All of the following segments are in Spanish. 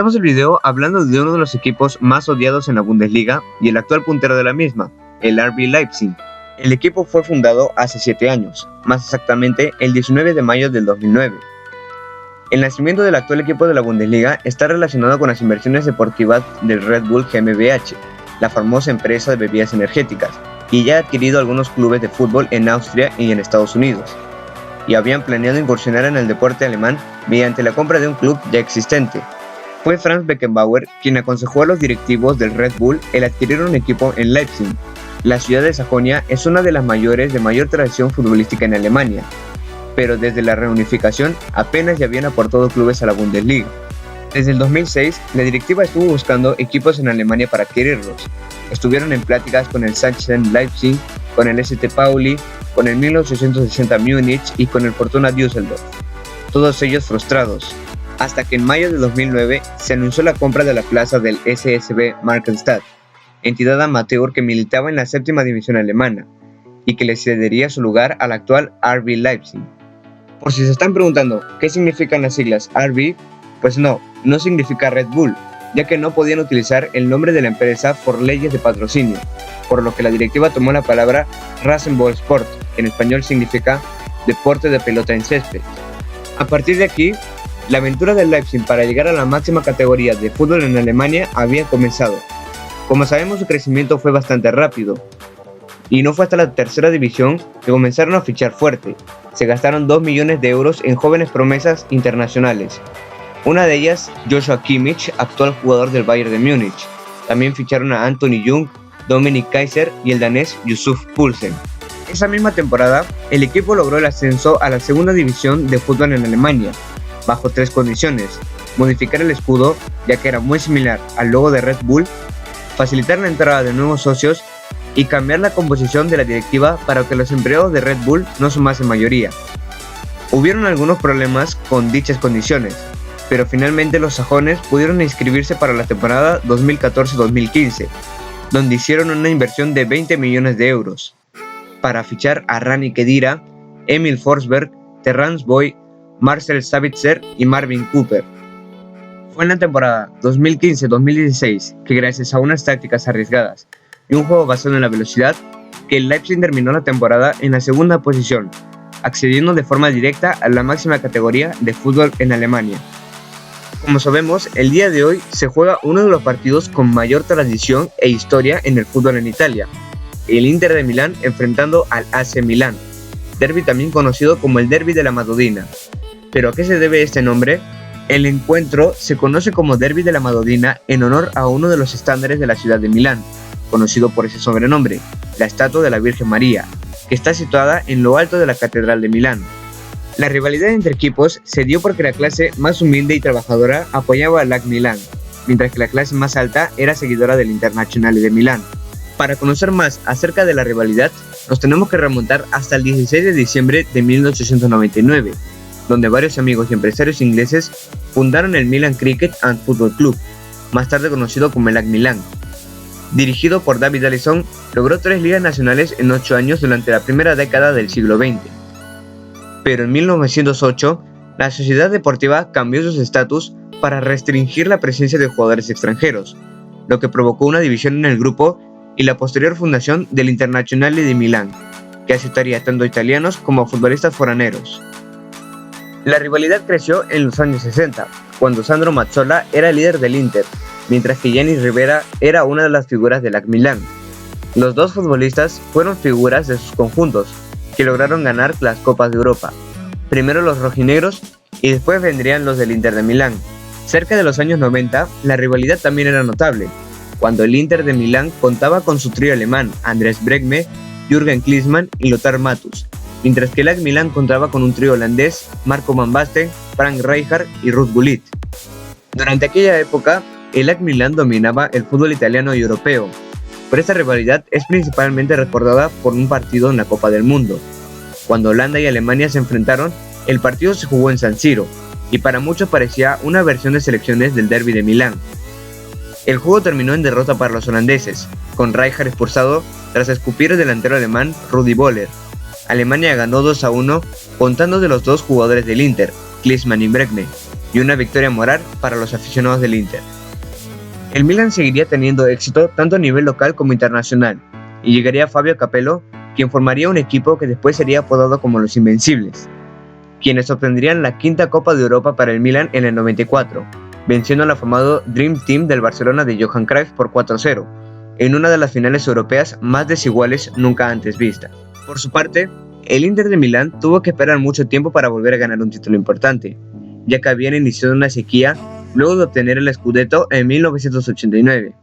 Empezamos el video hablando de uno de los equipos más odiados en la Bundesliga y el actual puntero de la misma, el RB Leipzig. El equipo fue fundado hace 7 años, más exactamente el 19 de mayo del 2009. El nacimiento del actual equipo de la Bundesliga está relacionado con las inversiones deportivas del Red Bull GmbH, la famosa empresa de bebidas energéticas, y ya ha adquirido algunos clubes de fútbol en Austria y en Estados Unidos, y habían planeado incursionar en el deporte alemán mediante la compra de un club ya existente. Fue Franz Beckenbauer quien aconsejó a los directivos del Red Bull el adquirir un equipo en Leipzig. La ciudad de Sajonia es una de las mayores de mayor tradición futbolística en Alemania, pero desde la reunificación apenas ya habían aportado clubes a la Bundesliga. Desde el 2006, la directiva estuvo buscando equipos en Alemania para adquirirlos. Estuvieron en pláticas con el Sachsen Leipzig, con el St. Pauli, con el 1860 Múnich y con el Fortuna Düsseldorf, todos ellos frustrados, hasta que en mayo de 2009 se anunció la compra de la plaza del SSV Markenstadt, entidad amateur que militaba en la séptima división alemana, y que le cedería su lugar al actual RB Leipzig. Por si se están preguntando qué significan las siglas RB, pues no significa Red Bull, ya que no podían utilizar el nombre de la empresa por leyes de patrocinio, por lo que la directiva tomó la palabra Rasenballsport, que en español significa deporte de pelota en césped. A partir de aquí, la aventura del Leipzig para llegar a la máxima categoría de fútbol en Alemania había comenzado. Como sabemos, su crecimiento fue bastante rápido, y no fue hasta la tercera división que comenzaron a fichar fuerte. Se gastaron 2 millones de euros en jóvenes promesas internacionales. Una de ellas, Joshua Kimmich, actual jugador del Bayern de Múnich. También ficharon a Anthony Jung, Dominik Kaiser y el danés Yusuf Poulsen. Esa misma temporada, el equipo logró el ascenso a la segunda división de fútbol en Alemania, bajo 3 condiciones: modificar el escudo, ya que era muy similar al logo de Red Bull, facilitar la entrada de nuevos socios y cambiar la composición de la directiva para que los empleados de Red Bull no sumasen mayoría. Hubieron algunos problemas con dichas condiciones, pero finalmente los sajones pudieron inscribirse para la temporada 2014-2015, donde hicieron una inversión de 20 millones de euros, para fichar a Rani Khedira, Emil Forsberg, Terrence Boyd, Marcel Sabitzer y Marvin Cooper. Fue en la temporada 2015-2016 que, gracias a unas tácticas arriesgadas y un juego basado en la velocidad, que el Leipzig terminó la temporada en la segunda posición, accediendo de forma directa a la máxima categoría de fútbol en Alemania. Como sabemos, el día de hoy se juega uno de los partidos con mayor tradición e historia en el fútbol en Italia, el Inter de Milán enfrentando al AC Milán, derbi también conocido como el Derby de la Madonnina. ¿Pero a qué se debe este nombre? El encuentro se conoce como Derby de la Madonnina en honor a uno de los estándares de la ciudad de Milán, conocido por ese sobrenombre, la estatua de la Virgen María, que está situada en lo alto de la Catedral de Milán. La rivalidad entre equipos se dio porque la clase más humilde y trabajadora apoyaba al AC Milán, mientras que la clase más alta era seguidora del Internazionale de Milán. Para conocer más acerca de la rivalidad, nos tenemos que remontar hasta el 16 de diciembre de 1899, donde varios amigos y empresarios ingleses fundaron el Milan Cricket and Football Club, más tarde conocido como el AC Milán. Dirigido por David Allison, logró 3 ligas nacionales en 8 años durante la primera década del siglo XX. Pero en 1908, la sociedad deportiva cambió sus estatus para restringir la presencia de jugadores extranjeros, lo que provocó una división en el grupo y la posterior fundación del Internazionale de Milán, que aceptaría tanto italianos como futbolistas foraneros. La rivalidad creció en los años 60, cuando Sandro Mazzola era líder del Inter, mientras que Gianni Rivera era una de las figuras del AC Milán. Los dos futbolistas fueron figuras de sus conjuntos, que lograron ganar las Copas de Europa. Primero los rojinegros y después vendrían los del Inter de Milán. Cerca de los años 90, la rivalidad también era notable, cuando el Inter de Milán contaba con su trío alemán Andrés Bregme, Jürgen Klinsmann y Lothar Matthues, mientras que el AC Milán contaba con un trío holandés, Marco van Basten, Frank Rijkaard y Ruud Gullit. Durante aquella época, el AC Milán dominaba el fútbol italiano y europeo, pero esta rivalidad es principalmente recordada por un partido en la Copa del Mundo. Cuando Holanda y Alemania se enfrentaron, el partido se jugó en San Siro, y para muchos parecía una versión de selecciones del Derby de Milán. El juego terminó en derrota para los holandeses, con Rijkaard expulsado tras escupir al delantero alemán Rudi Völler. Alemania ganó 2-1 contando de los dos jugadores del Inter, Klinsmann y Bregme. y una victoria moral para los aficionados del Inter. El Milan seguiría teniendo éxito tanto a nivel local como internacional, y llegaría Fabio Capello, quien formaría un equipo que después sería apodado como los Invencibles, quienes obtendrían la quinta Copa de Europa para el Milan en el 94, venciendo al afamado Dream Team del Barcelona de Johan Cruyff por 4-0, en una de las finales europeas más desiguales nunca antes vistas. Por su parte, el Inter de Milán tuvo que esperar mucho tiempo para volver a ganar un título importante, ya que habían iniciado una sequía luego de obtener el Scudetto en 1989,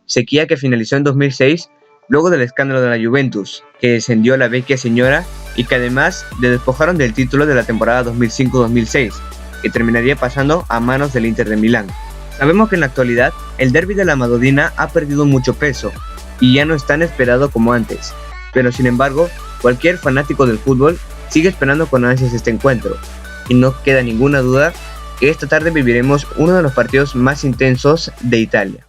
sequía que finalizó en 2006 luego del escándalo de la Juventus, que descendió a la vecchia señora y que además le despojaron del título de la temporada 2005-2006, que terminaría pasando a manos del Inter de Milán. Sabemos que en la actualidad el derbi de la Madonnina ha perdido mucho peso y ya no es tan esperado como antes, pero sin embargo, cualquier fanático del fútbol sigue esperando con ansias este encuentro, y no queda ninguna duda que esta tarde viviremos uno de los partidos más intensos de Italia.